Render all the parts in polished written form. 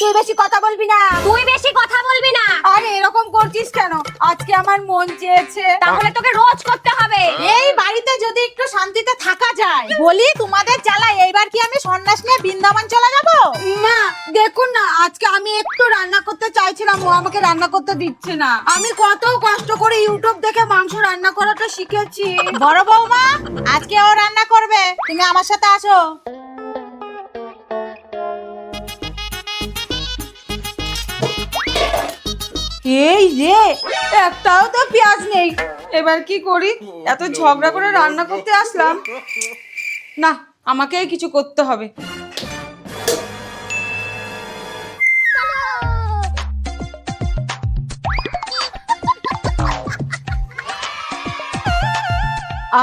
তুই বেশি কথা বলবি না। তুই বেশি কথা বলবি না। আরে এরকম করছিস কেন? আজকে আমার মন চেয়েছে। তাহলে তোকে রোজ করতে হবে। এই বাড়িতে যদি একটু শান্তিতে থাকা যায়। বলি তোমাদের জ্বালায় এইবার কি আমি সন্ন্যাস নিয়ে বৃন্দাবন চলে যাব? মা দেখুন না, আজকে আমি একটু রান্না করতে চাইছিলাম, ও আমাকে রান্না করতে দিচ্ছে না। আমি কত কষ্ট করে ইউটিউব দেখে মাংস রান্না করাটা শিখেছি। বড় বৌমা আজকে ও রান্না করবে, তুমি আমার সাথে আসো। এই রে, একটাও তো পেঁয়াজ নেই। এবার কি করি? এত ঝগড়া করে রান্না করতে আসলাম, না আমাকেই কিছু করতে হবে।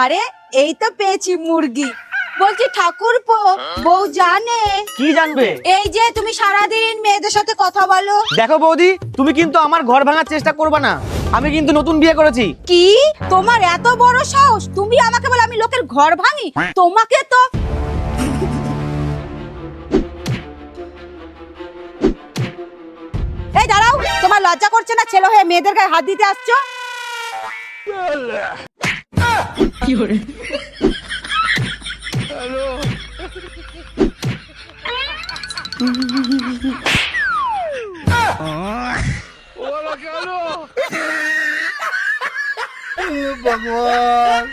আরে এই তো পেয়েছি মুরগি। বলছি ঠাকুরপো, বউ জানে? কি জানবে? এই যে তুমি সারাদিন মেয়েদের সাথে কথা বলো। দেখো বৌদি, তুমি কিন্তু আমার ঘর ভাঙার চেষ্টা করবে না। আমি কিন্তু নতুন বিয়ে করেছি। কি তোমার এত বড় সাহস? তুমি আমাকে বলে আমি লোকের ঘর ভাঙি? তোমাকে তো এই দাঁড়াও, তোমার লজ্জা করছে না ছেলে হয়ে মেয়েদের গায়ে হাত দিতে আসছো? ভগবান।